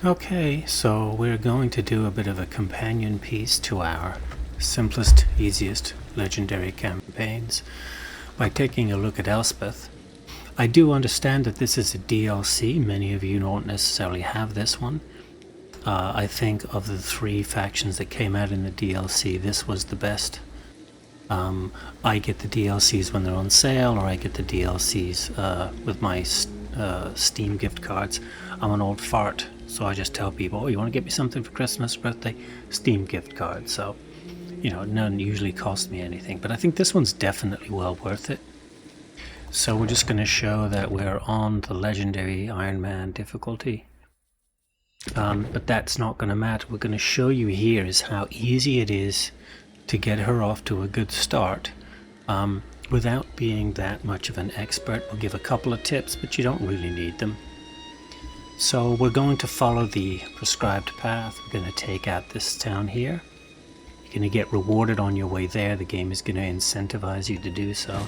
Okay, so we're going to do a bit of a companion piece to our simplest, easiest legendary campaigns by taking a look at Elspeth. I do understand that this is a DLC. Many of you don't necessarily have this one. I think of the 3 factions that came out in the DLC, this was the best. I get the DLCs when they're on sale, or I get the DLCs with my Steam gift cards. I'm an old fart, so I just tell people, oh, you want to get me something for Christmas, birthday? Steam gift card. So, you know, none usually cost me anything, but I think this one's definitely well worth it. So we're just going to show that we're on the Legendary Iron Man difficulty. But that's not going to matter. We're going to show you here is how easy it is to get her off to a good start without being that much of an expert. We'll give a couple of tips, but you don't really need them. So we're going to follow the prescribed path. We're going to take out this town here. You're going to get rewarded on your way there. The game is going to incentivize you to do so.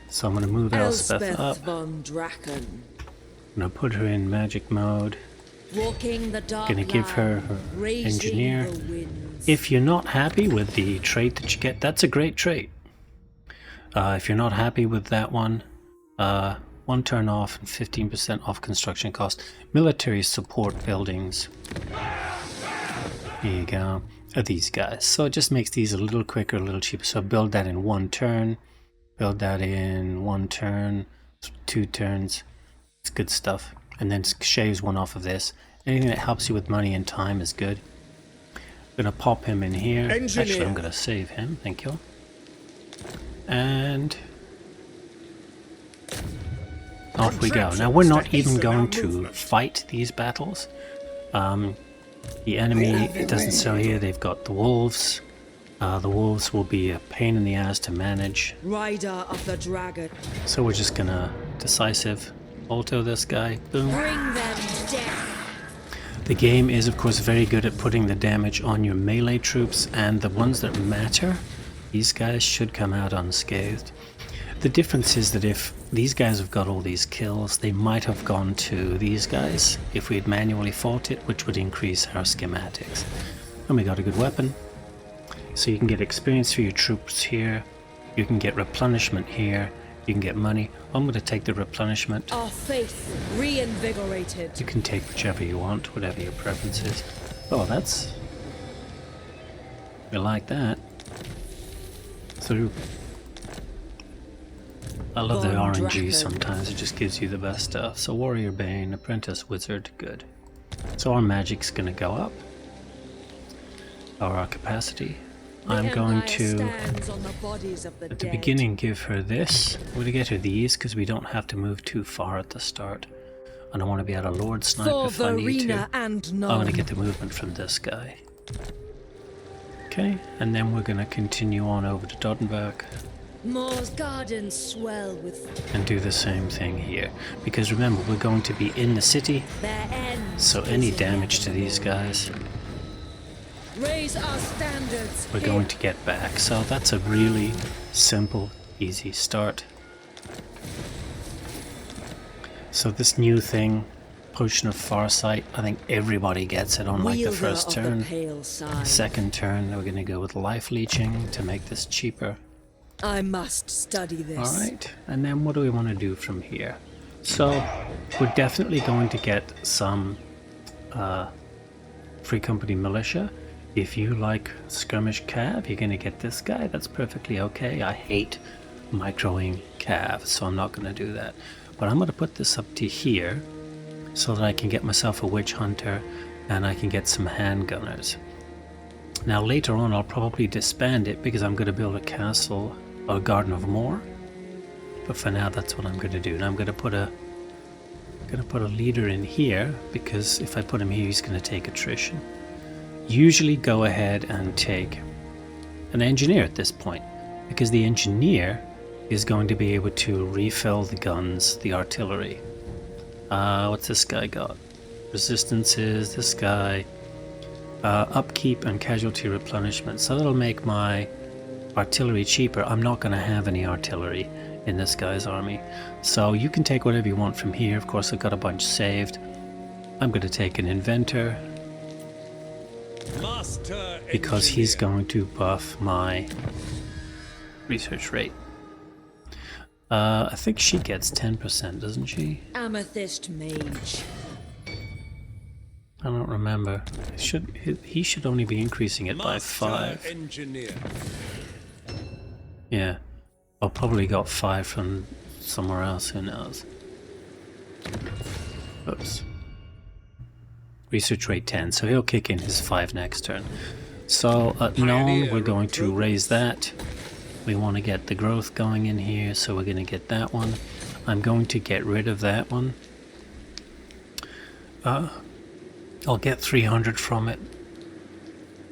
So I'm going to move Elspeth up. Von Draken. I'm going to put her in magic mode. Walking the dark Going to give her engineer. If you're not happy with the trait that you get, that's a great trait. If you're not happy with that one, 1 turn off and 15% off construction cost. Military support buildings. There you go. Are these guys. So it just makes these a little quicker, a little cheaper. So build that in 1 turn. Build that in 1 turn. 2 turns. It's good stuff. And then shaves 1 off of this. Anything that helps you with money and time is good. I'm going to pop him in here. Engineer. Actually, I'm going to save him. Thank you. And off we go. Now, we're not even going to fight these battles. The enemy, it doesn't say here, they've got the wolves. The wolves will be a pain in the ass to manage. Rider of the Dragon. So we're just going to decisive auto this guy. Boom. Bring them death. The game is, of course, very good at putting the damage on your melee troops, and the ones that matter, these guys should come out unscathed. The difference is that if these guys have got all these kills, they might have gone to these guys if we had manually fought it, which would increase our schematics. And we got a good weapon. So you can get experience for your troops here, you can get replenishment here, you can get money. I'm going to take the replenishment. Our faith reinvigorated. You can take whichever you want, whatever your preference is. Oh, that's... I like that. So... I love the Von RNG Draken. sometimes, it just gives you the best stuff. So Warrior Bane, Apprentice Wizard, good. So our magic's going to go up. Or our capacity. I'm going to, at the beginning, give her this. I'm going to get her these because we don't have to move too far at the start. And I want to be able to Lord Snipe if I need to. I'm going to get the movement from this guy. Okay, and then we're going to continue on over to Doddenberg. Morr's gardens swell with And do the same thing here. Because remember, we're going to be in the city. their ends. So any damage to these guys, Raise our standards. we're going to get back. So that's a really simple, easy start. So this new thing, Potion of Farsight, I think everybody gets it on like the first turn. Second turn, we're going to go with Life Leeching to make this cheaper. I must study this. Alright, and then what do we want to do from here? So, we're definitely going to get some Free Company Militia. If you like Skirmish Cav, you're going to get this guy. That's perfectly okay. I hate microing Cav, so I'm not going to do that. But I'm going to put this up to here so that I can get myself a Witch Hunter and I can get some handgunners. Now later on I'll probably disband it because I'm going to build a castle or a Garden of Morr. But for now that's what I'm going to do. And I'm going to put a leader in here because if I put him here he's going to take attrition. Usually go ahead and take an engineer at this point because the engineer is going to be able to refill the guns, the artillery. What's this guy got? Resistances, this guy. Upkeep and casualty replenishment. So that'll make my artillery cheaper. I'm not going to have any artillery in this guy's army. So you can take whatever you want from here. Of course, I've got a bunch saved. I'm going to take an inventor because he's going to buff my research rate. I think she gets 10%, doesn't she? Amethyst mage. I don't remember. He should only be increasing it by 5. Engineer. Yeah. I'll probably got 5 from somewhere else, who knows. Oops. Research rate 10, so he'll kick in his 5 next turn. So at Nuln, we're going to raise that. We want to get the growth going in here, so we're going to get that one. I'm going to get rid of that one. I'll get 300 from it,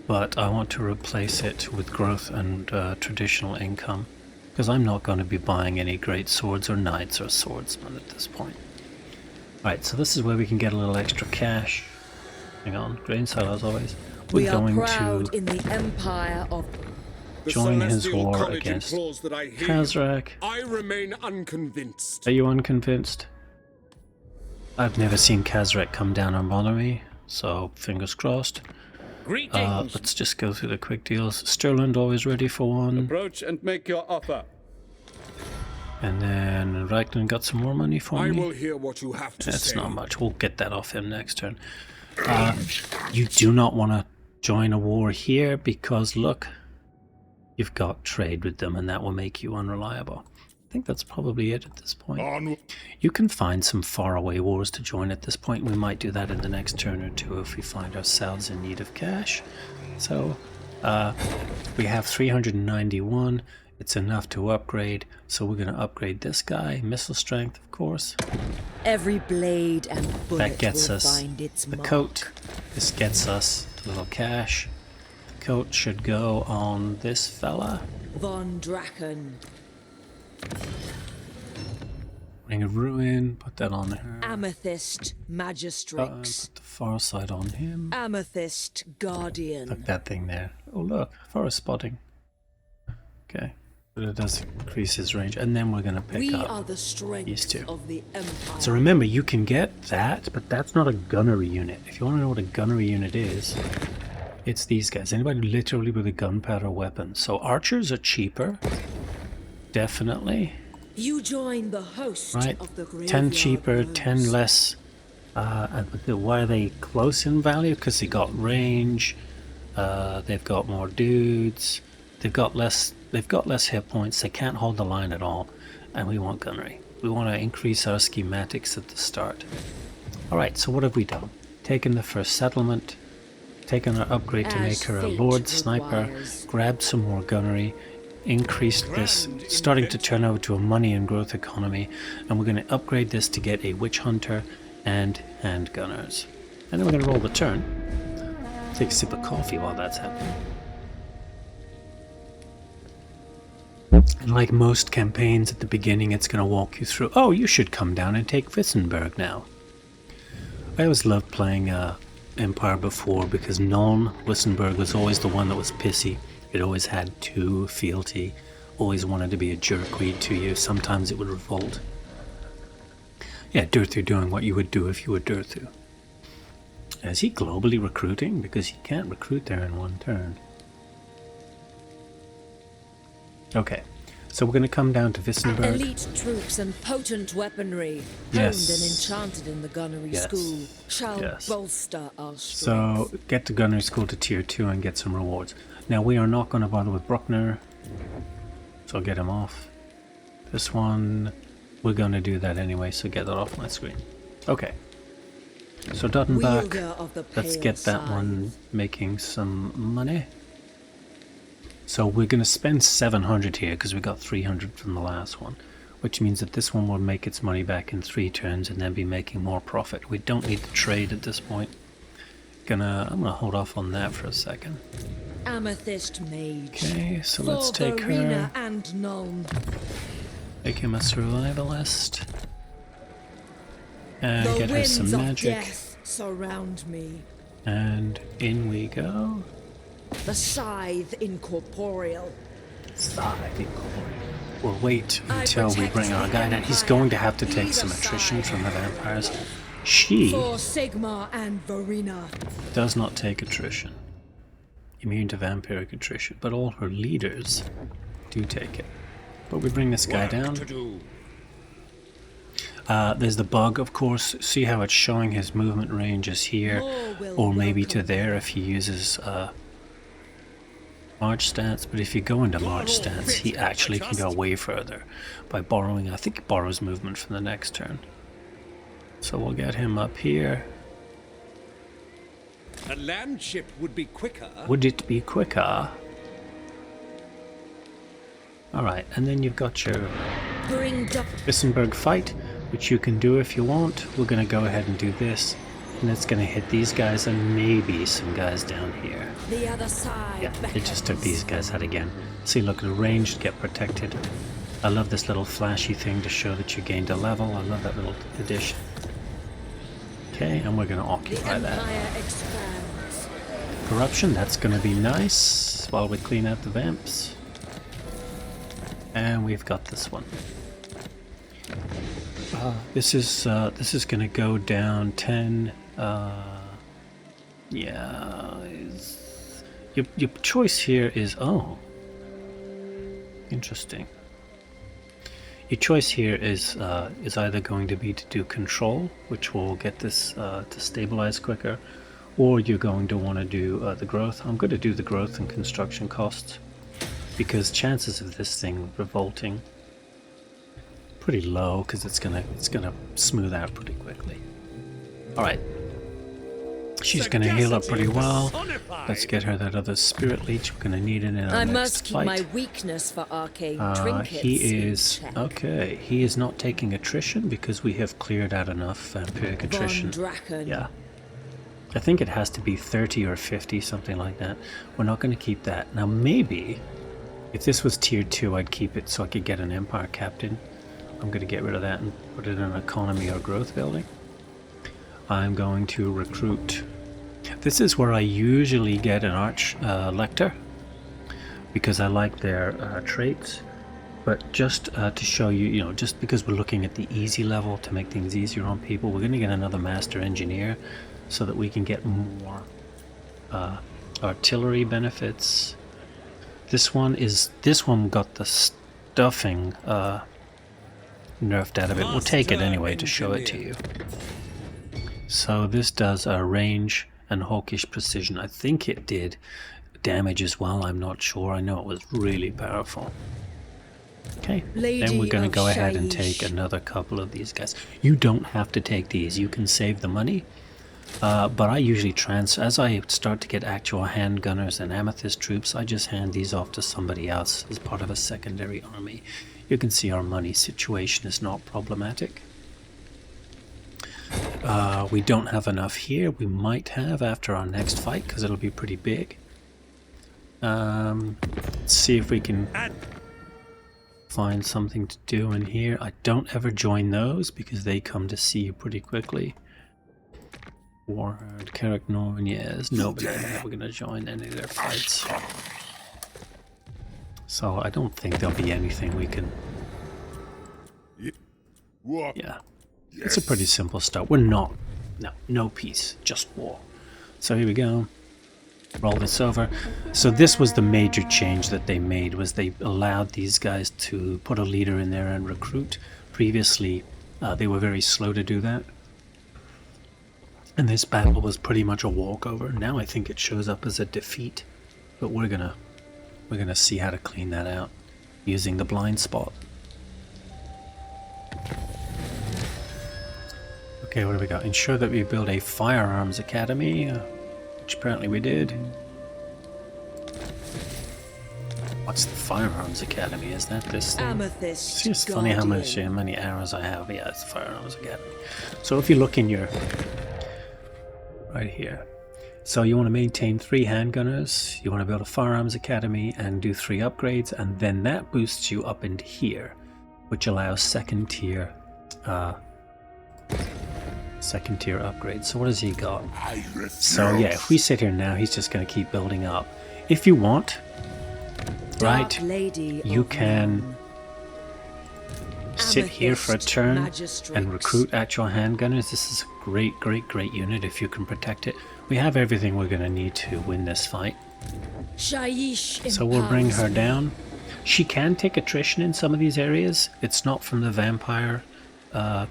but I want to replace it with growth and traditional income, because I'm not going to be buying any great swords or knights or swordsmen at this point. Right, so this is where we can get a little extra cash. Hang on, grain silos always. We are proud in the empire of join his war against Khazrak. I remain unconvinced. Are you unconvinced? I've never seen Khazrak come down and bother me, so fingers crossed. Let's just go through the quick deals. Stirland always ready for one. Approach and make your offer. And then Draken got some more money for me. I will hear what you have to say. That's not much. We'll get that off him next turn. You do not want to join a war here because look, you've got trade with them and that will make you unreliable. I think that's probably it at this point. You can find some faraway wars to join at this point. We might do that in the next turn or two if we find ourselves in need of cash. So we have 391. It's enough to upgrade, so we're going to upgrade this guy. Missile strength, of course. every blade and bullet That gets will us find its the mark. coat. This gets us the little cash. The coat should go on this fella. Von Draken. Ring of Ruin, put that on her. Amethyst Magistrix. Put the far side on him. Amethyst Guardian. Put that thing there. Oh look, forest spotting. Okay, but it does increase his range. And then we're going to pick We up are the strength these two. of the Empire. So remember, you can get that, but that's not a gunnery unit. If you want to know what a gunnery unit is, it's these guys. Anybody literally with a gunpowder weapon. So archers are cheaper. Definitely. You join the host Right, of the 10 cheaper, Graveyard 10 Rose. less. Why are they close in value? Because they got range. They've got more dudes. They've got less hit points. They can't hold the line at all. And we want gunnery. We want to increase our schematics at the start. Alright, so what have we done? Taken the first settlement. Taken our upgrade to As make her a fate Lord Sniper. requires. Grabbed some more gunnery. Increased this, starting to turn over to a money and growth economy, and we're going to upgrade this to get a Witch Hunter and handgunners. And then we're going to roll the turn. Take a sip of coffee while that's happening. And like most campaigns at the beginning, it's going to walk you through, oh, you should come down and take Wissenberg now. I always loved playing Empire before because Wissenberg was always the one that was pissy. It always had too fealty, always wanted to be a jerkweed to you. Sometimes it would revolt. Yeah, Durthu doing what you would do if you were Durthu. Is he globally recruiting? Because he can't recruit there in one turn. Okay, so we're going to come down to Wissenberg. Elite troops and potent weaponry, Yes. honed and enchanted in the gunnery Yes. school, shall Yes. bolster our strength. So get the gunnery school to tier 2 and get some rewards. Now we are not going to bother with Bruckner, so get him off. This one, we're going to do that anyway, so get that off my screen. Okay, so Duttenbach, Wielder of the let's pale get that scythe. one making some money. So we're going to spend 700 here because we got 300 from the last one, which means that this one will make its money back in 3 turns and then be making more profit. We don't need the trade at this point. I'm gonna hold off on that for a second. Amethyst Mage. Okay, so For let's take Verena her, and Nuln. make him a survivalist, and The get her winds some of magic, death surround me. and in we go. The scythe incorporeal. We'll wait I until we protect bring our the guy down. He's Empire. going to have to take Be some the attrition from the scythe. vampires. She For Sigmar and Verena. does not take attrition. Immune to vampiric attrition, but all her leaders do take it. But we bring this guy Work down. to do. There's the bug, of course. See how it's showing his movement range is here, Morr will or maybe to welcome there if he uses March stance. But if you go into March stance, he actually can go way further by borrowing. I think he borrows movement from the next turn. So we'll get him up here. A land ship would be quicker. Would it be quicker? Alright, and then you've got your Bring Wissenberg fight, which you can do if you want. We're going to go ahead and do this, and it's going to hit these guys and maybe some guys down here. the other side. Yeah, it just took these guys out again. See, look, the ranged get protected. I love this little flashy thing to show that you gained a level. I love that little addition. Okay, and we're going to The occupy that. Empire expands. Corruption, that's going to be nice while we clean out the vamps. And we've got this one. This is going to go down 10. Yeah, your choice here is interesting. Your choice here is either going to be to do control, which will get this to stabilize quicker, or you're going to want to do the growth. I'm going to do the growth and construction costs, because chances of this thing revolting pretty low, because it's gonna smooth out pretty quickly. All right, she's gonna heal up pretty well. Let's get her that other spirit leech. We're gonna need it in our I next must keep fight. my weakness for arcane trinkets. He in is check. okay. He is not taking attrition because we have cleared out enough vampiric attrition. Draken. Yeah, I think it has to be 30 or 50, something like that. We're not going to keep that now. Maybe if this was tier 2, I'd keep it so I could get an empire captain. I'm going to get rid of that and put it in an economy or growth building. I'm going to recruit. This is where I usually get an arch lector, because I like their traits. But just to show you, just because we're looking at the easy level to make things easier on people, we're going to get another master engineer so that we can get more artillery benefits. This one got the stuffing nerfed out of it. We'll take it anyway to show it to you. So this does a range and hawkish precision. I think it did damage as well. I'm not sure. I know it was really powerful. Okay, then we're going to go ahead and take another couple of these guys. You don't have to take these. You can save the money. But I usually as I start to get actual handgunners and amethyst troops, I just hand these off to somebody else as part of a secondary army. You can see our money situation is not problematic. We don't have enough here. We might have after our next fight, because it'll be pretty big. Let's see if we can find something to do in here. I don't ever join those because they come to see you pretty quickly. Warhard, Carrick Norn, yes, nobody ever going to join any of their fights. So I don't think there'll be anything we can... Yeah, it's a pretty simple start. We're not... No peace, just war. So here we go. Roll this over. So this was the major change that they made, was they allowed these guys to put a leader in there and recruit. Previously, they were very slow to do that. And this battle was pretty much a walkover. Now I think it shows up as a defeat, but we're gonna see how to clean that out using the blind spot. Okay, what do we got? Ensure that we build a firearms academy, which apparently we did. What's the firearms academy? Is that this thing? Amethyst. See, it's funny how many arrows I have. Yeah, it's the firearms academy. So if you look in your right here. So you want to maintain 3 handgunners, you want to build a firearms academy and do 3 upgrades, and then that boosts you up into here, which allows second tier upgrades. So what has he got? So yeah, if we sit here now, he's just going to keep building up. If you want, right, you can sit here for a Amethyst turn and Magistrates. recruit actual handgunners. This is a great unit if you can protect it. We have everything we're going to need to win this fight. Shaiish So we'll bring her empowers me. down. She can take attrition in some of these areas. It's not from the vampire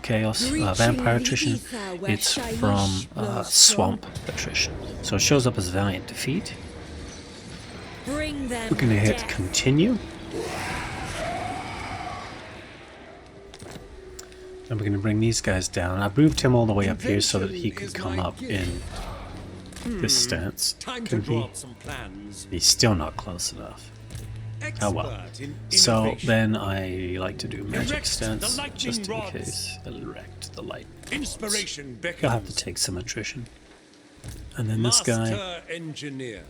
chaos, vampire attrition. It's from swamp attrition. So it shows up as valiant defeat. Bring them We're going to hit death. continue. And we're going to bring these guys down. I've moved him all the way up here so that he could come up in this stance. Time to Can draw he? up some plans. He's still not close enough. Oh well. Expert in So innovation. then I like to do magic Erect stance the lightning just in rods. case. Erect the light. Inspiration beckons. You'll have to take some attrition. And then this guy. Master engineer.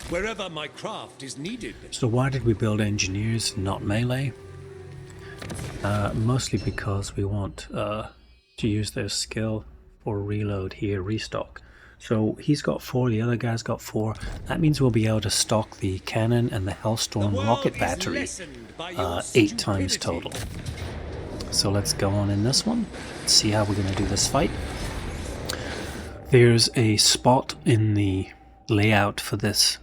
Wherever my craft is needed. So why did we build engineers, not melee? Mostly because we want to use their skill for reload here, restock. So he's got 4, the other guy's got 4. That means we'll be able to stock the cannon and the Hellstorm The world rocket is battery lessened by your 8 times stupidity. total. So let's go on in this one, see how we're going to do this fight. There's a spot in the layout for this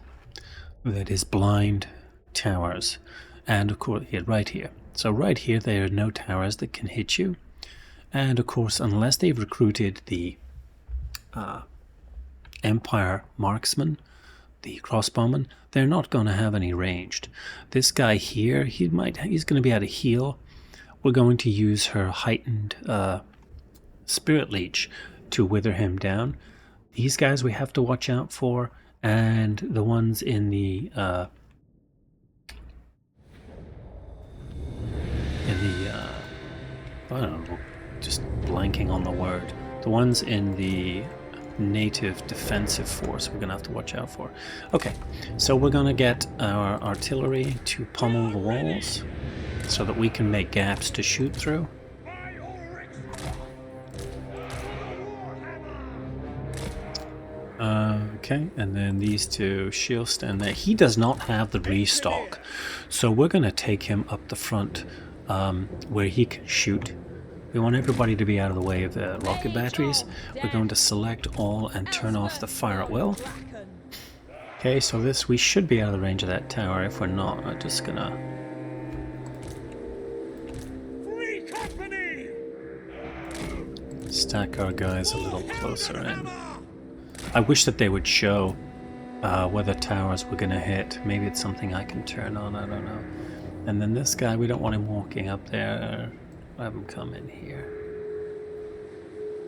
that is blind towers, and of course right here. So right here there are no towers that can hit you, and of course unless they've recruited the Empire marksman, the crossbowman, they're not going to have any ranged. This guy here, he's going to be able to heal. We're going to use her heightened spirit leech to wither him down. These guys we have to watch out for, and the ones in the I don't know, just blanking on the word. The ones in the native defensive force we're gonna have to watch out for. Okay, so we're gonna get our artillery to pummel the walls so that we can make gaps to shoot through. Okay, and then these two shield stand there. He does not have the restock, so we're going to take him up the front where he can shoot. We want everybody to be out of the way of the rocket batteries. We're going to select all and turn off the fire at will. Okay, so this, we should be out of the range of that tower. If we're not, I'm just gonna... Free company! stack our guys a little closer in. I wish that they would show whether towers we're gonna hit. Maybe it's something I can turn on, I don't know. And then this guy, we don't want him walking up there. Have him come in here.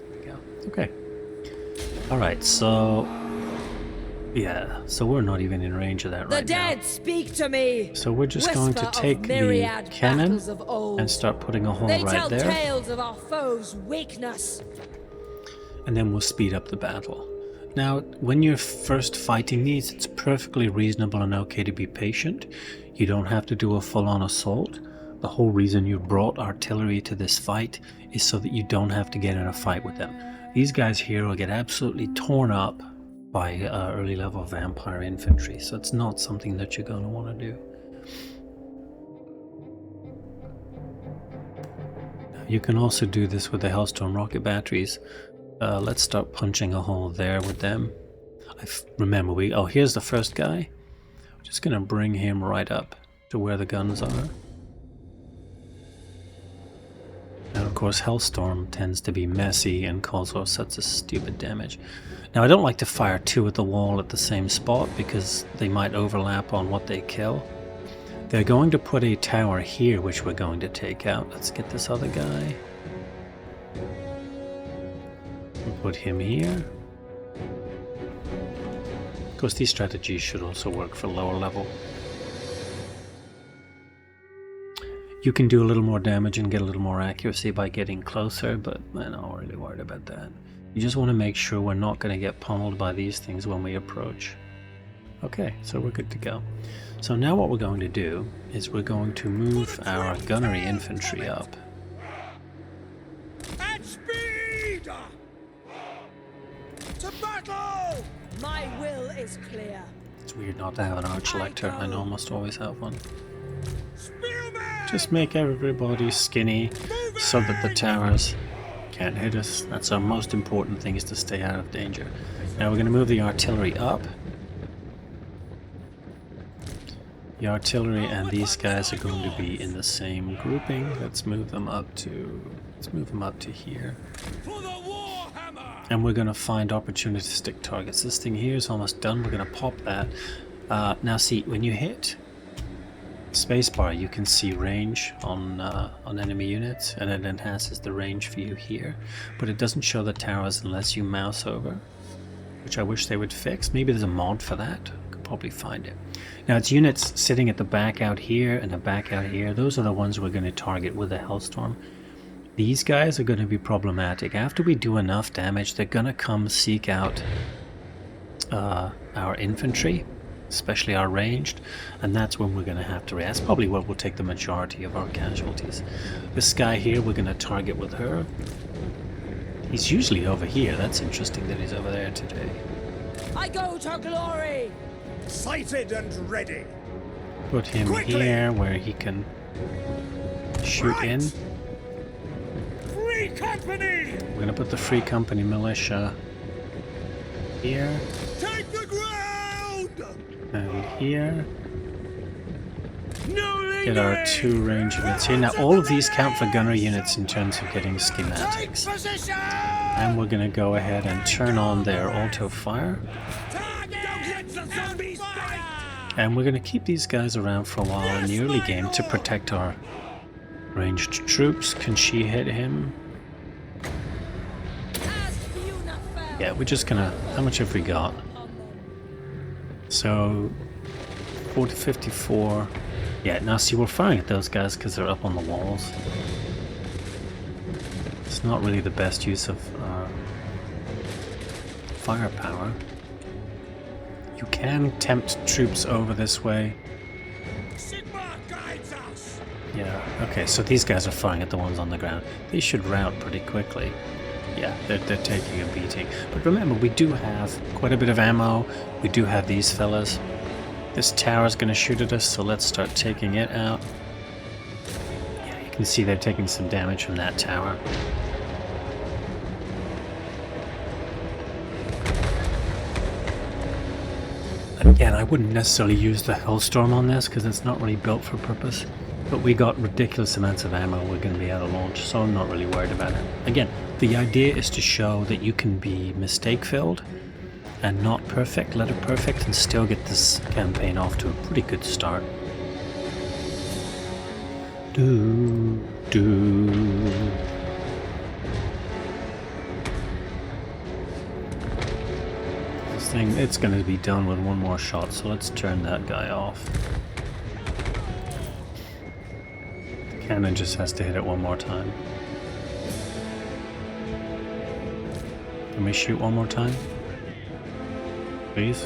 There we go. Okay. Alright, so... yeah, so we're not even in range of that The right now. dead speak to me. So we're just going to Whisper of take the myriad cannon battles of old. and start putting a hole They right tell there. tales of our foes' weakness. And then we'll speed up the battle. Now, when you're first fighting these, it's perfectly reasonable and okay to be patient. You don't have to do a full-on assault. The whole reason you brought artillery to this fight is so that you don't have to get in a fight with them. These guys here will get absolutely torn up by early level vampire infantry, so it's not something that you're going to want to do. You can also do this with the Hellstorm rocket batteries. Let's start punching a hole there with them. Remember, here's the first guy. I'm just going to bring him right up to where the guns are. And of course, Hellstorm tends to be messy and cause all sorts of stupid damage. Now, I don't like to fire 2 at the wall at the same spot because they might overlap on what they kill. They're going to put a tower here, which we're going to take out. Let's get this other guy. We'll put him here. Of course, these strategies should also work for lower level. You can do a little more damage and get a little more accuracy by getting closer, but I'm not really worried about that. You just want to make sure we're not going to get pummeled by these things when we approach. Okay, so we're good to go. So now what we're going to do is we're going to move our gunnery infantry up. At speed! To battle! My will is clear. It's weird not to have an arch lector. I almost always have one. Spearman! Just make everybody skinny so that the towers can't hit us. That's our most important thing, is to stay out of danger. Now we're going to move the artillery up. The artillery and these guys are going to be in the same grouping. Let's move them up to here. For the Warhammer! And we're going to find opportunistic targets. This thing here is almost done. We're going to pop that. Now see, when you hit spacebar, you can see range on enemy units, and it enhances the range for you here. But it doesn't show the towers unless you mouse over, which I wish they would fix. Maybe there's a mod for that. Could probably find it. Now it's units sitting at the back out here and the back out here. Those are the ones we're going to target with a Hellstorm. These guys are going to be problematic. After we do enough damage, they're going to come seek out our infantry, especially our ranged, and that's when we're going to have to react. That's probably what will take the majority of our casualties. This guy here, we're going to target with her. He's usually over here. That's interesting that he's over there today. I go to glory. Sighted and ready. Put him Quickly! here where he can shoot Right! in. Free company! We're going to put the Free Company militia here Take the ground! and here. No Get our lingering! 2 range units here. Now all of these count for gunner units in terms of getting Take schematics. position! And we're going to go ahead and turn on their auto fire. Don't let the zombies die! And we're going to keep these guys around for a while in the early game to protect our ranged troops. Can she hit him? As Fiona fell Yeah, we're just gonna... How much have we got? upon them. So... 4 to 54... Yeah, now see, we're firing at those guys because they're up on the walls. It's not really the best use of firepower. You can tempt troops over this way. Sigma guides us! Yeah, okay, so these guys are firing at the ones on the ground. They should rout pretty quickly. Yeah, they're taking a beating. But remember, we do have quite a bit of ammo. We do have these fellas. This tower's going to shoot at us, so let's start taking it out. Yeah, you can see they're taking some damage from that tower. And again, I wouldn't necessarily use the Hellstorm on this because it's not really built for purpose. But we got ridiculous amounts of ammo we're going to be able to launch, so I'm not really worried about it. Again, the idea is to show that you can be mistake-filled and not perfect, letter perfect, and still get this campaign off to a pretty good start. This thing, it's going to be done with one more shot, so let's turn that guy off. The cannon just has to hit it one more time. Can we shoot one more time? Please?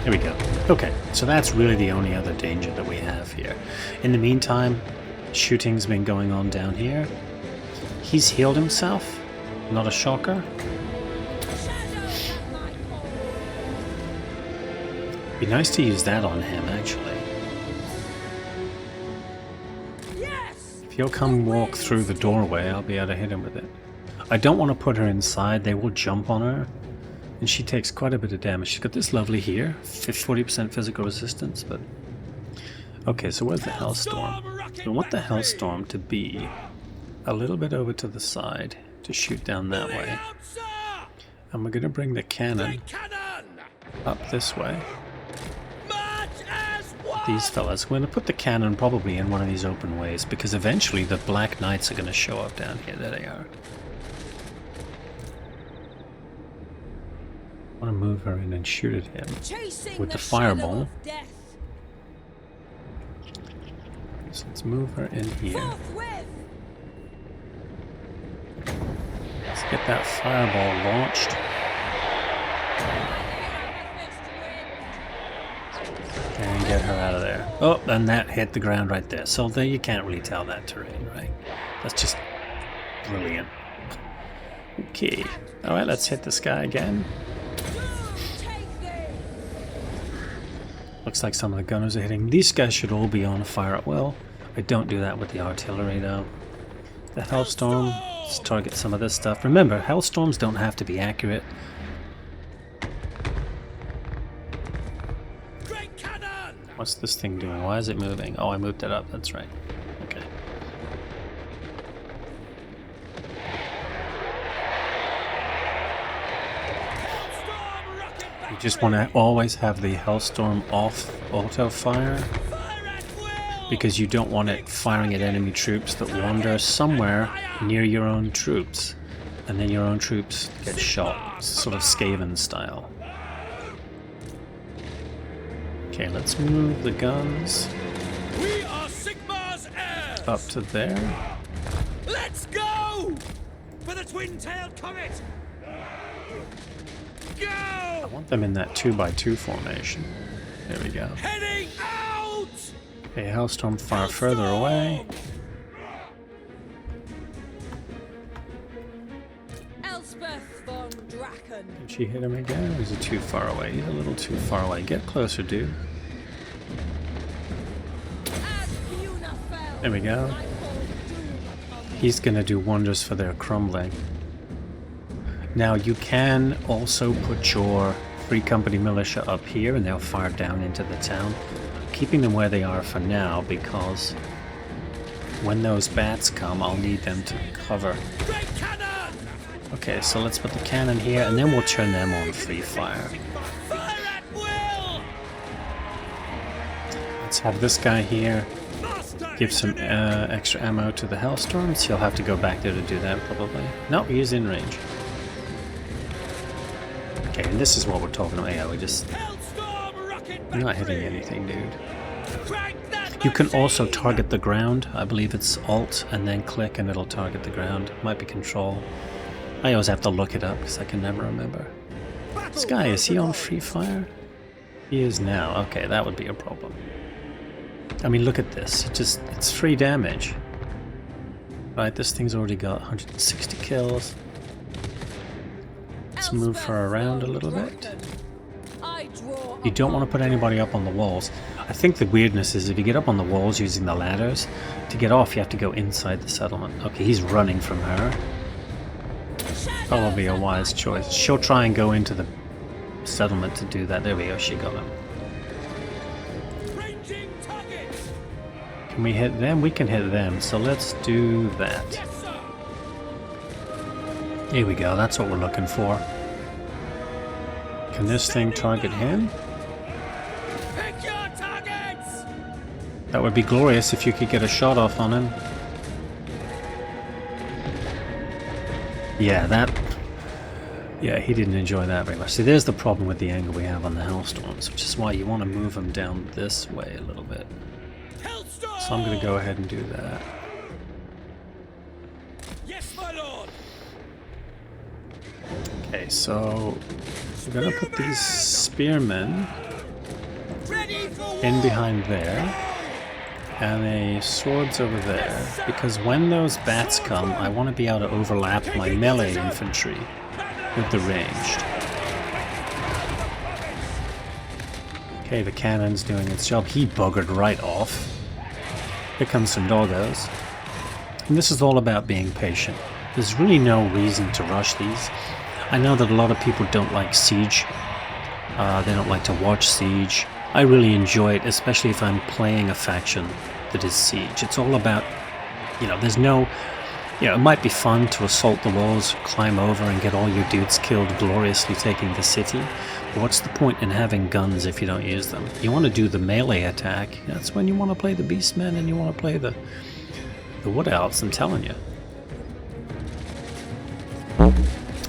There we go. Okay, so that's really the only other danger that we have here. In the meantime, shooting's been going on down here. He's healed himself. Not a shocker. Shadow at my call. Be nice to use that on him, actually. Yes. If he'll come walk through the doorway, I'll be able to hit him with it. I don't want to put her inside. They will jump on her. And she takes quite a bit of damage. She's got this lovely here. 40% physical resistance, but... Okay, so where's the Hellstorm? We want the Hellstorm to be a little bit over to the side to shoot down that way. And we're going to bring the cannon up this way. These fellas. We're going to put the cannon probably in one of these open ways because eventually the Black Knights are going to show up down here. There they are. I want to move her in and shoot at him Chasing with the shadow fireball. of death. So let's move her in here. Forthwith. Let's get that fireball launched. And get her out of there. Oh, and that hit the ground right there. So there you can't really tell that terrain, right? That's just brilliant. Okay. Alright, let's hit this guy again. Looks like some of the gunners are hitting. These guys should all be on fire at will. I don't do that with the artillery though. The Hellstorm, let's target some of this stuff. Remember, Hellstorms don't have to be accurate. Great cannon! What's this thing doing? Why is it moving? Oh, I moved it up, that's right. Okay. Hellstorm rocket You just want to always have the Hellstorm off auto fire, fire at will! because you don't want it firing at enemy troops that wander somewhere near your own troops, and then your own troops get shot, sort of Skaven style. Okay, let's move the guns We are Sigmar's heirs! up to there. Let's go! For the twin-tailed comet! Go! I want them in that 2x2 formation. There we go. Heading out! Okay, Hellstorm far further away. Elspeth von Draken. Did she hit him again? Or is he too far away? He's a little too far away. Get closer, dude. As Fiona fell, There we go. I call doom upon them. He's gonna do wonders for their crumbling. Now you can also put your Free Company militia up here and they'll fire down into the town. Keeping them where they are for now because when those bats come I'll need them to cover. Great cannon! Okay, so let's put the cannon here and then we'll turn them on free fire. Fire at will! Let's have this guy here Master give some extra ammo to the Hellstorms. He'll have to go back there to do that probably. No, he's in range. Okay, and this is what we're talking about. Yeah, we just... Hellstorm rocket You're not hitting battery! anything, dude. Crank that You can also machine! target the ground. I believe it's Alt and then click and it'll target the ground. Might be Control. I always have to look it up because I can never remember. This guy, is he on free fire? He is now. Okay, that would be a problem. I mean, look at this. It's free damage. Right, this thing's already got 160 kills. Let's move her around a little bit. You don't want to put anybody up on the walls. I think the weirdness is if you get up on the walls using the ladders, to get off you have to go inside the settlement. Okay, he's running from her. Probably a wise choice. She'll try and go into the settlement to do that. There we go, she got him. Ranging targets! Can we hit them? We can hit them, so let's do that. Yes, sir! Here we go, that's what we're looking for. Can this thing target him? Pick your targets! That would be glorious if you could get a shot off on him. Yeah, he didn't enjoy that very much. See, there's the problem with the angle we have on the Hellstorms, which is why you want to move them down this way a little bit. Hellstorm! So I'm going to go ahead and do that. Yes, my lord! Okay, so we're going to put these spearmen Ready for war! in behind there. And the swords over there, because when those bats come, I want to be able to overlap my melee infantry with the ranged. Okay, the cannon's doing its job. He buggered right off. Here comes some doggos. And this is all about being patient. There's really no reason to rush these. I know that a lot of people don't like Siege. They don't like to watch Siege. I really enjoy it, especially if I'm playing a faction that is Siege. It's all about, there's no, it might be fun to assault the walls, climb over and get all your dudes killed, gloriously taking the city. But what's the point in having guns if you don't use them? You want to do the melee attack. That's when you want to play the Beastmen and you want to play the Wood Elves, I'm telling you.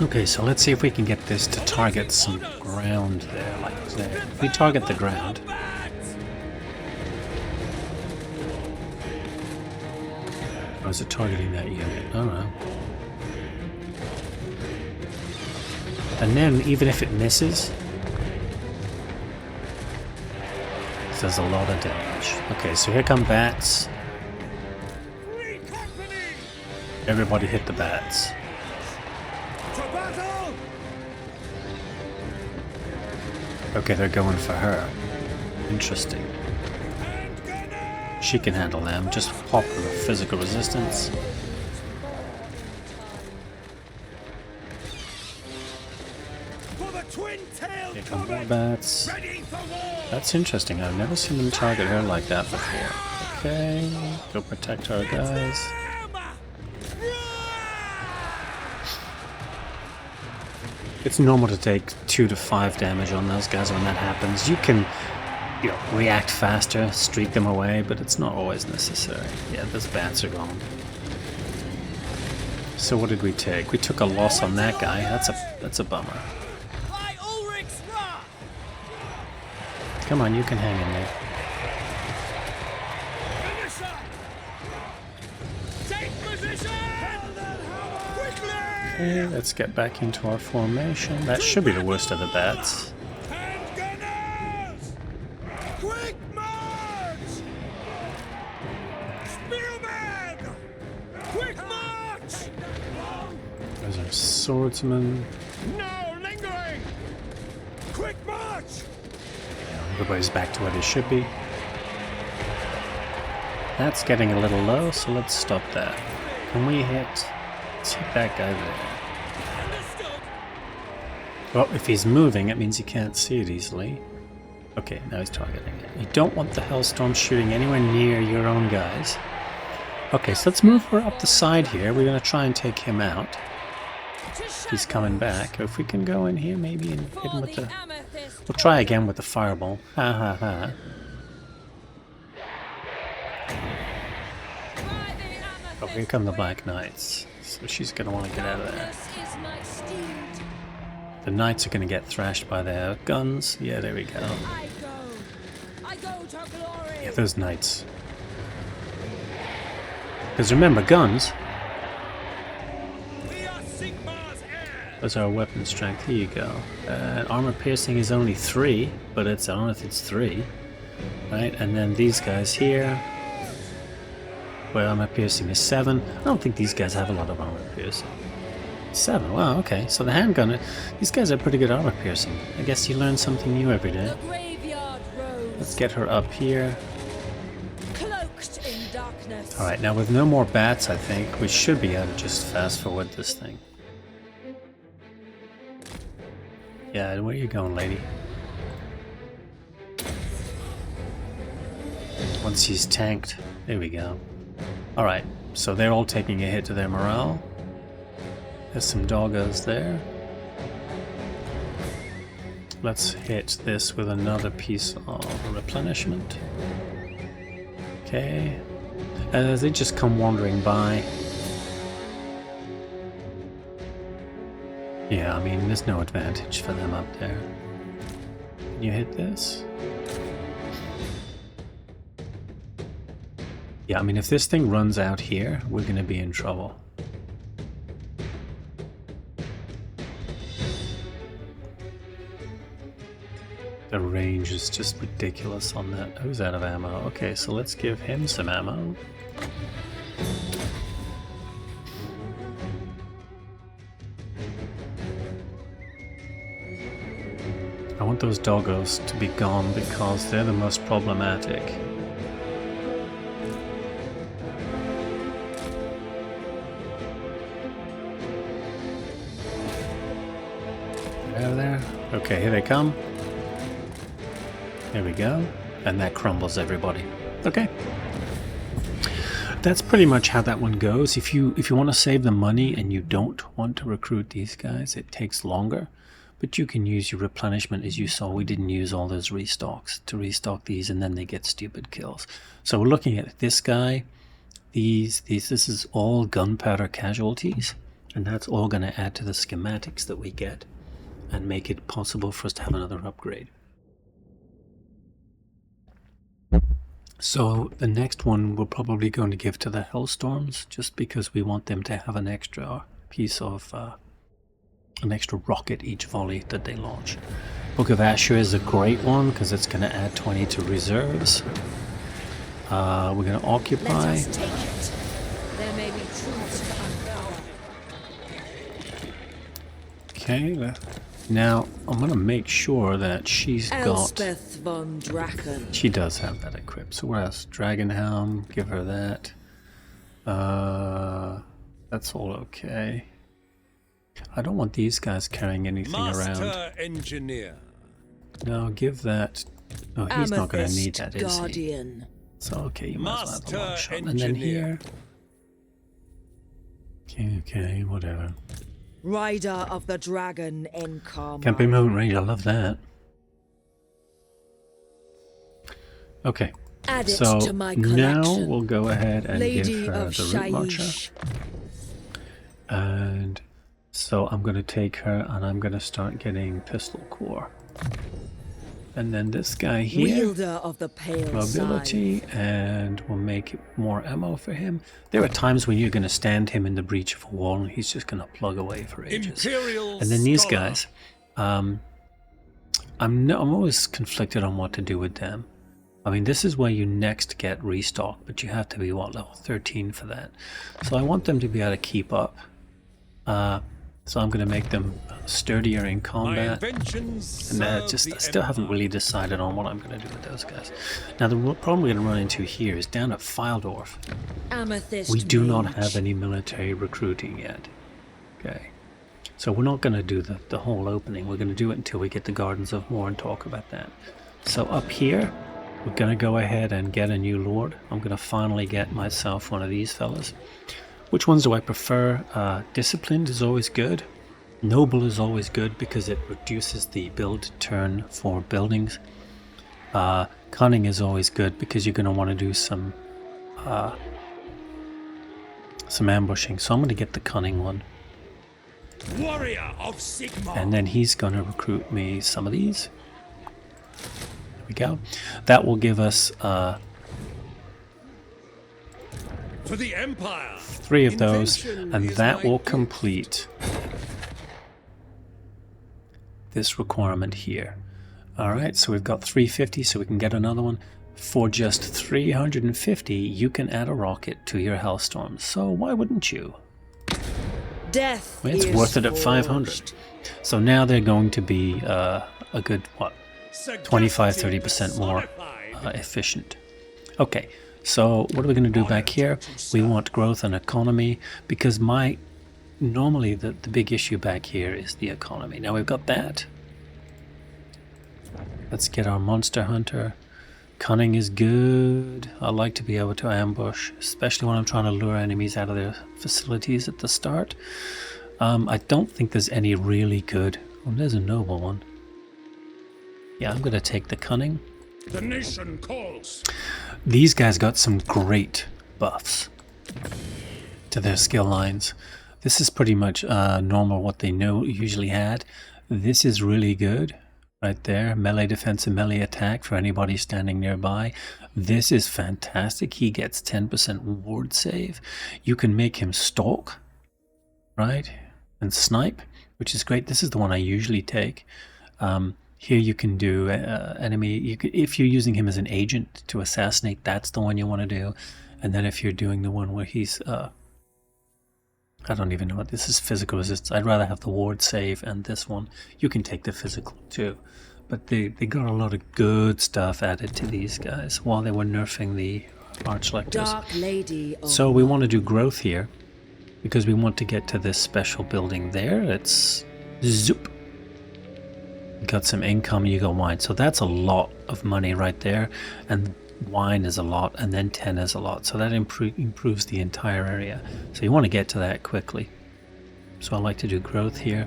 Okay, so let's see if we can get this to target some ground there, like there. If we target the ground. Or is it targeting that unit? I don't know. And then, even if it misses, it does a lot of damage. Okay, so here come bats. Everybody hit the bats. To battle! Okay, they're going for her. Interesting. She can handle them. Just pop her physical resistance. Here come more bats. That's interesting. I've never seen them target her like that before. Okay, go protect our guys. It's normal to take 2 to 5 damage on those guys when that happens. You can, you know, react faster, streak them away, but it's not always necessary. Yeah, those bats are gone. So what did we take? We took a loss on that guy. That's a bummer. Come on, you can hang in there. Okay, let's get back into our formation. That should be the worst of the bats. Quick march! Spearman! Quick march! Those are swordsmen. No lingering! Quick march! Everybody's back to where they should be. That's getting a little low, so let's stop that. Can we hit? Let's hit that guy there. Well, if he's moving, it means he can't see it easily. Okay, now he's targeting it. You don't want the Hellstorm shooting anywhere near your own guys. Okay, so let's move her up the side here. We're going to try and take him out. He's coming back. If we can go in here, maybe, and hit him with the... We'll try again with the fireball. Ha ha ha. Oh, here come the Black Knights. So she's going to want to get out of there. The Knights are going to get thrashed by their guns. Yeah, there we go. Yeah, those Knights. Because remember, guns... Those are weapon strength. Here you go. Armor piercing is only 3, but it's, I don't know if it's 3. Right? And then these guys here. Well, armor piercing is 7. I don't think these guys have a lot of armor piercing. 7. Wow, okay. So the handgun, these guys are pretty good armor piercing. I guess you learn something new every day. Let's get her up here. Alright, now with no more bats, I think, we should be able to just fast forward this thing. Yeah, where are you going, lady? Once he's tanked, there we go. Alright, so they're all taking a hit to their morale. There's some doggos there. Let's hit this with another piece of replenishment. Okay. They just come wandering by. Yeah, I mean, there's no advantage for them up there. Can you hit this? Yeah, I mean, if this thing runs out here, we're going to be in trouble. The range is just ridiculous on that. Who's out of ammo? Okay, so let's give him some ammo. I want those doggos to be gone because they're the most problematic. Get out of there. Okay, here they come. There we go. And that crumbles everybody. Okay. That's pretty much how that one goes. If you want to save the money and you don't want to recruit these guys, it takes longer. But you can use your replenishment. As you saw, we didn't use all those restocks to restock these, and then they get stupid kills. So we're looking at this guy. This is all gunpowder casualties, and that's all going to add to the schematics that we get and make it possible for us to have another upgrade. So the next one we're probably going to give to the Hellstorms, just because we want them to have an extra piece of an extra rocket each volley that they launch. Book of Asher is a great one because it's going to add 20 to reserves. We're going to occupy. Let us take it. There may be troops to uncover. Okay, now I'm gonna make sure that she's got... Elspeth von Draken. She does have that equipped. So what else? Dragon Helm, give her that. That's all okay. I don't want these guys carrying anything around. Master Engineer. No, give that... Oh, he's not going to need that, is he? Guardian. So, okay, you might as well have the long Master shot. And then here... Okay, whatever. Rider of the Dragon Encode. Campaign movement range, I love that. Okay, Add it so to my now collection. we'll go ahead and Lady give her of the root marcher. Shaiish. And so I'm going to take her and I'm going to start getting pistol core. And then this guy here, Wielder of the Pale mobility, Scythe. and we'll make more ammo for him. There are times when you're going to stand him in the breach of a wall and he's just going to plug away for ages. Imperial And then these Scholar. guys, I'm always conflicted on what to do with them. I mean, this is where you next get restock, but you have to be, what, level 13 for that. So I want them to be able to keep up. So I'm going to make them sturdier in combat. And I still haven't really decided on what I'm going to do with those guys. Now, the problem we're going to run into here is down at Fildorf. Amethyst We do not Mage. have any military recruiting yet. Okay. So we're not going to do the whole opening. We're going to do it until we get the Gardens of Morr and talk about that. So up here, we're going to go ahead and get a new lord. I'm going to finally get myself one of these fellas. Which ones do I prefer? Disciplined is always good. Noble is always good because it reduces the build turn for buildings. Cunning is always good because you're going to want to do some ambushing. So I'm going to get the cunning one. Warrior of Sigmar. And then he's going to recruit me some of these. There we go. That will give us For the Empire. 3 of those, Invention and is that my will gift. complete this requirement here. Alright, so we've got 350, so we can get another one. For just 350, you can add a rocket to your Hellstorm, so why wouldn't you? Death Well, it's is worth it at 500. forged. So now they're going to be a good, what, 25-30% Sagacity more personified. efficient. Okay, so what are we going to do back here? We want growth and economy, because normally the big issue back here is the economy. Now we've got that. Let's get our monster hunter. Cunning is good. I like to be able to ambush, especially when I'm trying to lure enemies out of their facilities at the start. I don't think there's any really good... Oh, there's a noble one. Yeah, I'm going to take the cunning. The nation calls. These guys got some great buffs to their skill lines. This is pretty much normal what they usually had. This is really good right there. Melee defense and melee attack for anybody standing nearby. This is fantastic. He gets 10% ward save. You can make him stalk, right? And snipe, which is great. This is the one I usually take. Here you can do enemy, if you're using him as an agent to assassinate, that's the one you want to do. And then if you're doing the one where he's, I don't even know what this is, physical resistance. I'd rather have the ward save and this one. You can take the physical too. But they got a lot of good stuff added to these guys while they were nerfing the Archlectors. Dark Lady of So we want to do growth here because we want to get to this special building there. It's zoop. Got some income, you got wine. So that's a lot of money right there. And wine is a lot, and then 10 is a lot. So that improves the entire area. So you want to get to that quickly. So I like to do growth here.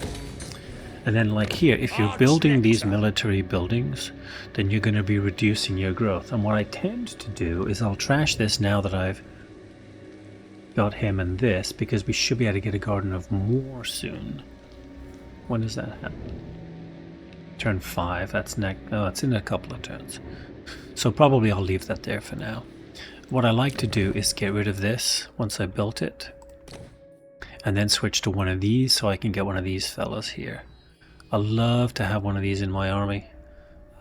And then like here, if you're building these military buildings, then you're going to be reducing your growth. And what I tend to do is I'll trash this now that I've got him and this, because we should be able to get a Garden of Morr soon. When does that happen? Turn 5, that's next. Oh, it's in a couple of turns. So probably I'll leave that there for now. What I like to do is get rid of this once I built it, and then switch to one of these so I can get one of these fellas here. I love to have one of these in my army.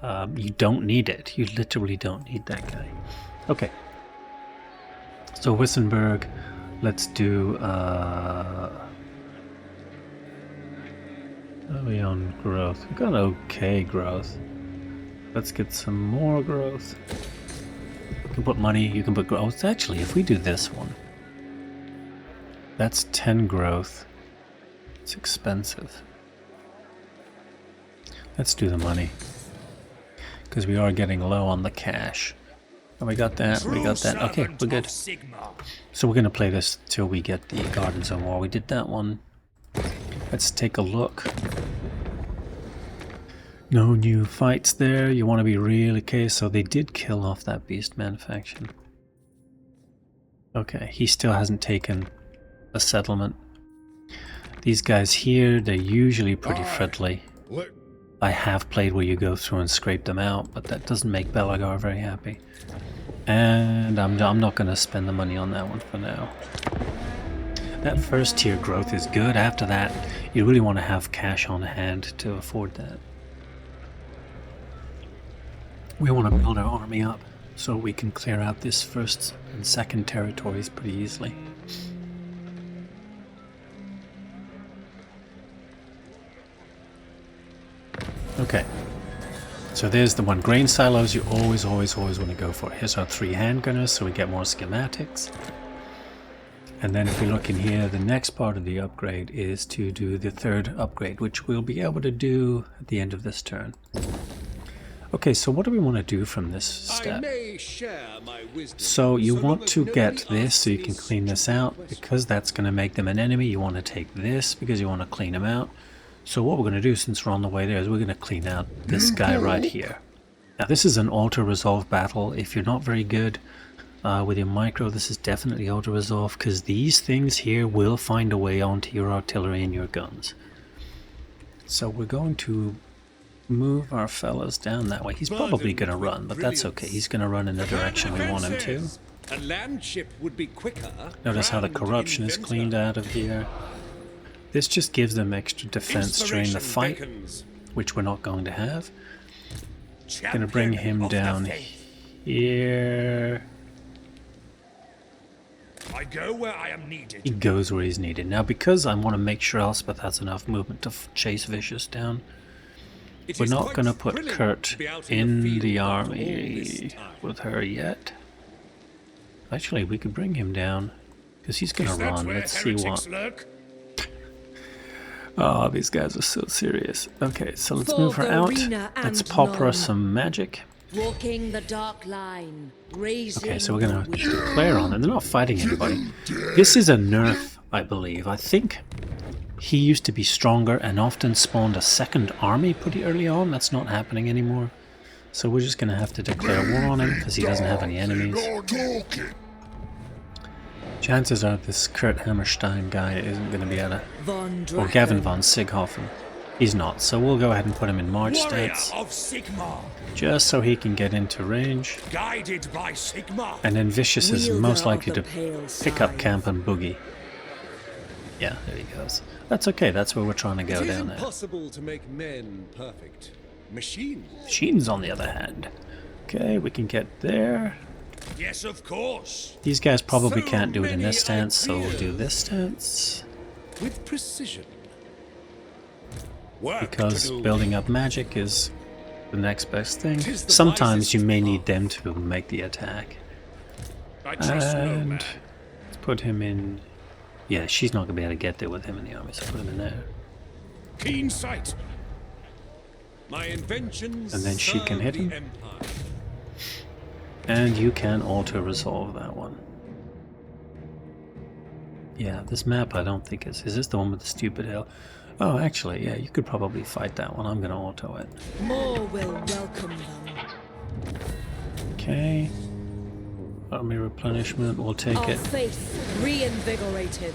You don't need it. You literally don't need that guy. Okay. So Wissenberg, let's do... How are we on growth? We've got okay growth. Let's get some more growth. You can put money, you can put growth. Actually, if we do this one, that's 10 growth. It's expensive. Let's do the money. Because we are getting low on the cash. And we got that, we got that. Okay, we're good. So we're going to play this till we get the Gardens of War. We did that one. Let's take a look. No new fights there. You want to be really... Okay, so they did kill off that Beastman faction. Okay, he still hasn't taken a settlement. These guys here, they're usually pretty friendly. I have played where you go through and scrape them out, but that doesn't make Belagar very happy. And I'm not going to spend the money on that one for now. That first tier growth is good. After that, you really want to have cash on hand to afford that. We want to build our army up so we can clear out this first and second territories pretty easily. Okay, so there's the one. Grain silos you always want to go for. Here's our 3 handgunners so we get more schematics. And then if we look in here, the next part of the upgrade is to do the 3rd upgrade, which we'll be able to do at the end of this turn. Okay, so what do we want to do from this step? So you want to get this so you can clean this out, because that's going to make them an enemy. You want to take this because you want to clean them out. So what we're going to do, since we're on the way there, is we're going to clean out this guy right here. Now this is an auto-resolve battle. If you're not very good with your micro, this is definitely auto-resolve, because these things here will find a way onto your artillery and your guns. So we're going to move our fellas down that way. He's probably going to run, but that's okay. He's going to run in the direction we want him to. A land ship would be quicker. Notice how the corruption is cleaned out of here. This just gives them extra defense during the fight, which we're not going to have. Going to bring him down here. I go where I am needed. He goes where he's needed. Now, because I want to make sure Elspeth has enough movement to chase Vicious down, we're not going to put Kurt in the army with her yet. Actually, we could bring him down, because he's going to run. Let's see what... Oh, these guys are so serious. Okay, so let's move her out. Let's pop her some magic. Walking the dark line. Okay, so we're going to declare on them. They're not fighting anybody. This is a nerf, I believe. I think he used to be stronger and often spawned a 2nd army pretty early on. That's not happening anymore. So we're just going to have to declare war on him because he doesn't have any enemies. Chances are this Kurt Hammerstein guy isn't going to be able to... Or Gavin von Sighofen. He's not, so we'll go ahead and put him in March stance. Just so he can get into range. Guided by Sigmar. And then Vicious is most likely to pick up camp and boogie. Yeah, there he goes. That's okay, that's where we're trying to go down there. It is impossible to make men perfect. Machines. Machines, on the other hand. Okay, we can get there. Yes, of course. These guys probably can't do it in this stance, so we'll do this stance. With precision. Because building up magic is the next best thing. Sometimes you may need them to make the attack. And let's put him in... Yeah, she's not going to be able to get there with him in the army, so put him in there. Keen sight. My inventions. And then she can hit him. And you can auto-resolve that one. Yeah, this map I don't think is... Is this the one with the stupid hill? Oh, actually, yeah, you could probably fight that one. I'm going to auto it. Morr will welcome them. Okay. Army replenishment, we'll take Our it. faith reinvigorated.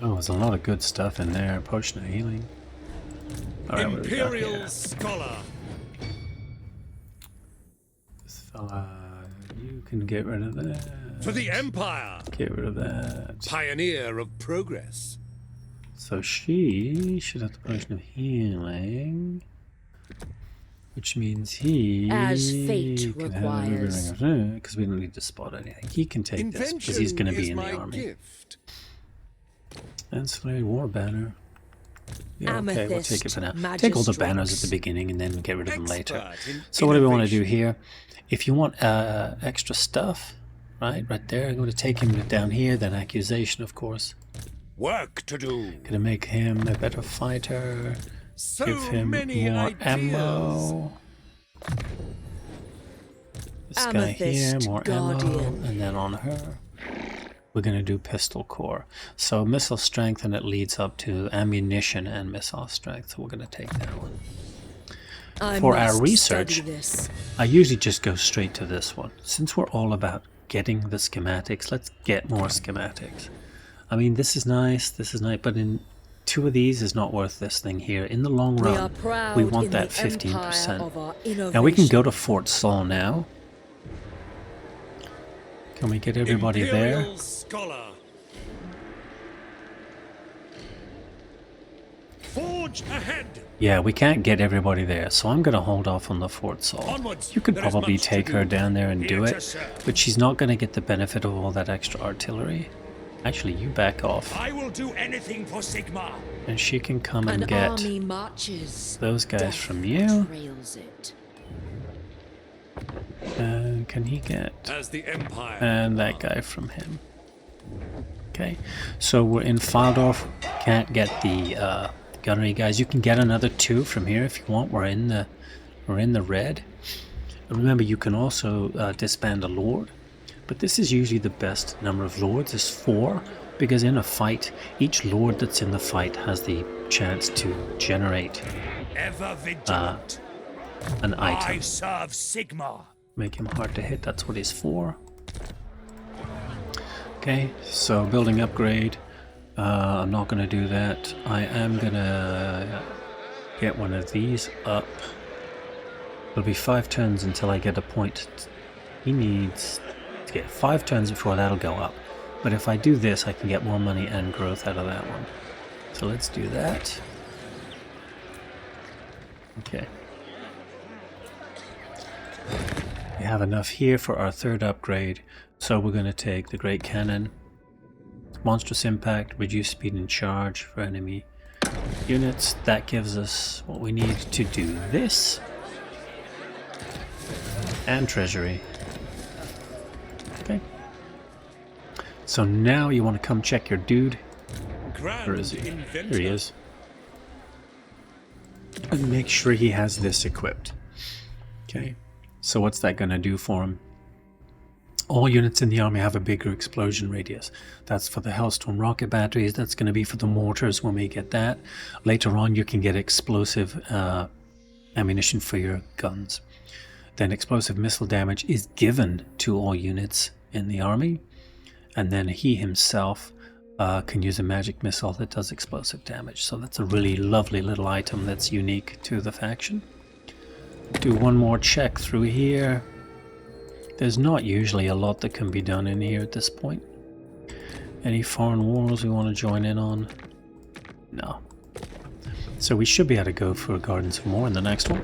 Oh, there's a lot of good stuff in there. Potion of healing. All right, Imperial Scholar. This fella, you can get rid of that. For the Empire. Get rid of that. Pioneer of progress. So she should have the potion of healing, which means he As fate can requires. because we don't need to spot anything. He can take this because he's going to be in the army. Gift. Ancillary war banner. Yeah, okay, we'll take it for now. Amethyst Take all the Magistrix. banners at the beginning and then get rid of them later. Expert in So what do we want to do innovation. here? If you want extra stuff, right there, I'm going to take him down here, then accusation, of course. Work to do. Gonna make him a better fighter. So Give him many more ideas. ammo. This guy here, Amethyst more ammo, Guardian. and then on her, we're gonna do pistol core. So missile strength, and it leads up to ammunition and missile strength. So we're gonna take that one. I For our must research, study this. I usually just go straight to this one. Since we're all about getting the schematics, let's get more schematics. I mean, this is nice, but in 2 of these is not worth this thing here. In the long We are run, proud we want in that the empire 15%. of our Now we can go innovation. to Fort Soll now. Can we get everybody there? Imperial Scholar. Forge ahead. Yeah, we can't get everybody there, so I'm going to hold off on the Fort Soll. Onwards. You could There is probably much to take her do. down there and do Here to it, serve. but she's not going to get the benefit of all that extra artillery. Actually, you back off, I will do anything for Sigma. and she can come and An get army marches. those guys Death from you. trails it. And can he get... As the Empire. And that guy from him. Okay, so we're in Faldorf. Can't get the gunnery guys. You can get another 2 from here if you want. We're in the red. Remember, you can also disband a lord, but this is usually the best number of lords is 4, because in a fight, each lord that's in the fight has the chance to generate Ever vigilant. an I item. serve Sigma. Make him hard to hit. That's what he's for. Okay, so building upgrade. I'm not going to do that. I am going to get one of these up. It'll be 5 turns until I get a point. He needs to get 5 turns before that'll go up. But if I do this, I can get more money and growth out of that one. So let's do that. Okay. We have enough here for our 3rd upgrade, so we're going to take the Great Cannon. Monstrous Impact, reduce speed and charge for enemy units. That gives us what we need to do this. And Treasury. Okay. So now you want to come check your dude. Grand Where is he? inventor. Here he is. And make sure he has this equipped. Okay. So what's that going to do for him? All units in the army have a bigger explosion radius. That's for the Hellstorm rocket batteries. That's going to be for the mortars when we get that. Later on, you can get explosive ammunition for your guns. Then explosive missile damage is given to all units in the army. And then he himself can use a magic missile that does explosive damage. So that's a really lovely little item that's unique to the faction. Do one more check through here. There's not usually a lot that can be done in here at this point. Any foreign wars we want to join in on? No. So we should be able to go for Gardens of Morr in the next one.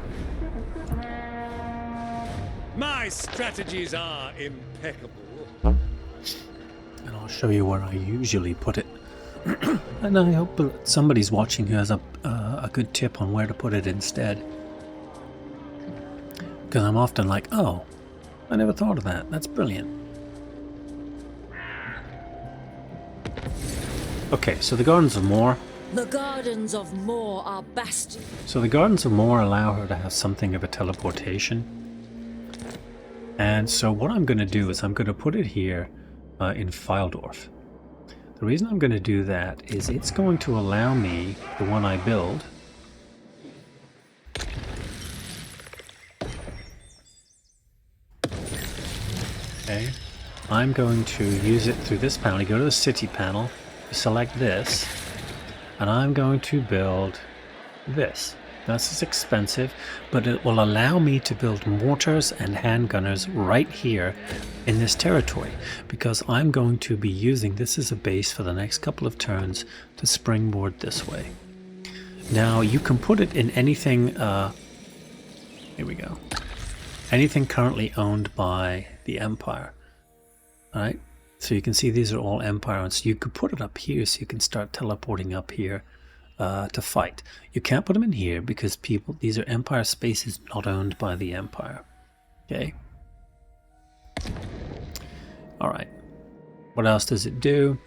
My strategies are impeccable. And I'll show you where I usually put it. And I hope somebody's watching who has a good tip on where to put it instead. Because I'm often like, oh, I never thought of that. That's brilliant. Okay, so the Gardens of Morr. The gardens of Morr are bastions. So the Gardens of Morr allow her to have something of a teleportation. And so what I'm going to do is I'm going to put it here in Fildorf. The reason I'm going to do that is it's going to allow me, the one I build, okay, I'm going to use it through this panel. You go to the city panel, you select this, and I'm going to build this. This is expensive, but it will allow me to build mortars and handgunners right here in this territory, because I'm going to be using this as a base for the next couple of turns to springboard this way. Now you can put it in anything, here we go, anything currently owned by the Empire. Alright, So you can see these are all Empire, and so you could put it up here so you can start teleporting up here to fight. You can't put them in here because these are Empire spaces not owned by the Empire. Okay. Alright. What else does it do?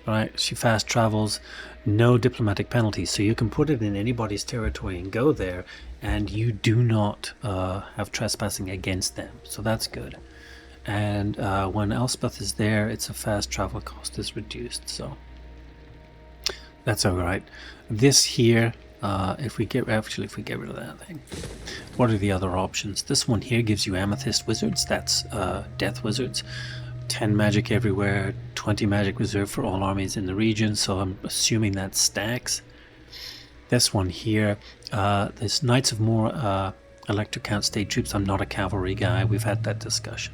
Alright, she fast travels, no diplomatic penalties, so you can put it in anybody's territory and go there, and you do not have trespassing against them, so that's good. And when Elspeth is there, it's a fast travel cost is reduced, so that's alright. This here, if we get rid of that thing, what are the other options? This one here gives you Amethyst Wizards, that's Death Wizards. 10 magic everywhere, 20 magic reserved for all armies in the region, so I'm assuming that stacks. This one here, this Knights of Morr Elector Count State Troops. I'm not a cavalry guy, we've had that discussion.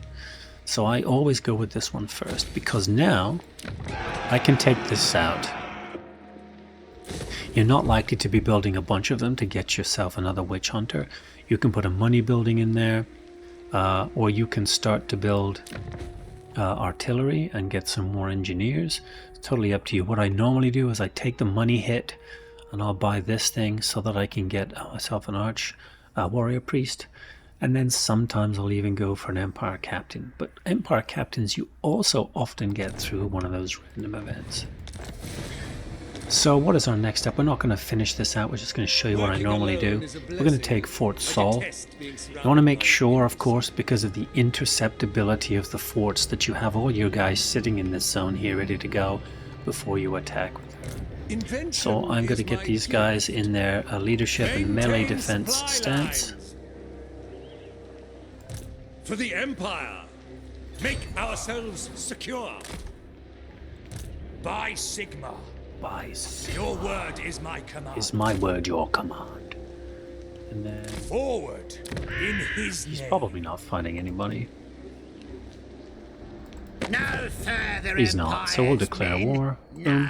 So I always go with this one first, because now I can take this out. You're not likely to be building a bunch of them to get yourself another Witch Hunter. You can put a money building in there, or you can start to build artillery and get some more engineers. It's totally up to you. What I normally do is I take the money hit and I'll buy this thing so that I can get myself an arch warrior priest, and then sometimes I'll even go for an Empire Captain. But Empire Captains you also often get through one of those random events. So what is our next step? We're not going to finish this out, we're just going to show you what I normally do. We're going to take Fort Soll. You want to make sure, of course, because of the interceptability of the forts, that you have all your guys sitting in this zone here ready to go before you attack with her. So I'm going to get these guys in their leadership and melee defense stance. For the Empire, make ourselves secure. By Sigma. Your word is my command. Is my word your command? And then forward in his he's name. probably not fighting anybody. No further. He's not, so we'll declare war. No.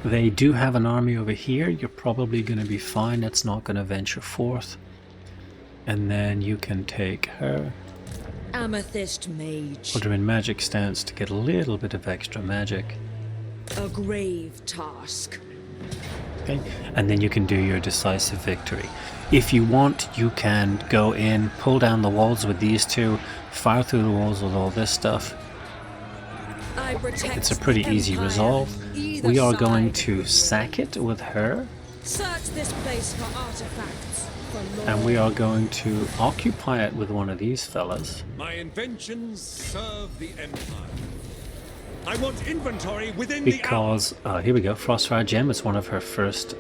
They do have an army over here. You're probably going to be fine. It's not going to venture forth. And then you can take her. Amethyst Mage. Put her in magic stance to get a little bit of extra magic. A grave task. Okay, and then you can do your decisive victory. If you want, you can go in, pull down the walls with these two, fire through the walls with all this stuff. It's a pretty easy resolve. We are going to sack it with her. Search this place for artifacts. And we are going to occupy it with one of these fellas. My inventions serve the Empire. I want inventory within because, here we go, Frostfire Gem is one of her first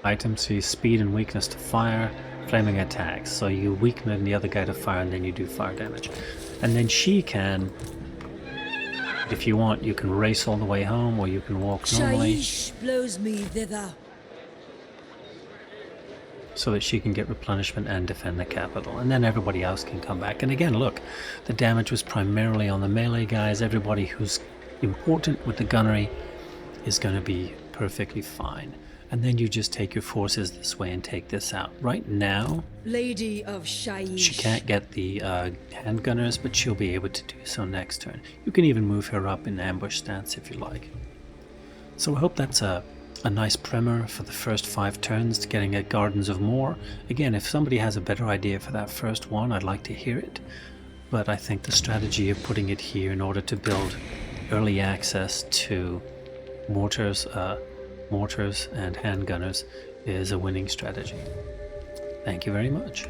items. So you speed and weakness to fire, flaming attacks. So you weaken the other guy to fire and then you do fire damage. And then she can, if you want, you can race all the way home or you can walk normally. Shaish blows me thither. So that she can get replenishment and defend the capital, and then everybody else can come back. And again, look, the damage was primarily on the melee guys. Everybody who's important with the gunnery is going to be perfectly fine. And then you just take your forces this way and take this out. Right now, Lady of Shaish. she can't get the handgunners, but she'll be able to do so next turn. You can even move her up in ambush stance if you like. So I hope that's a nice primer for the first 5 turns to getting at Gardens of Morr. Again, if somebody has a better idea for that first one, I'd like to hear it. But I think the strategy of putting it here in order to build early access to mortars and handgunners is a winning strategy. Thank you very much.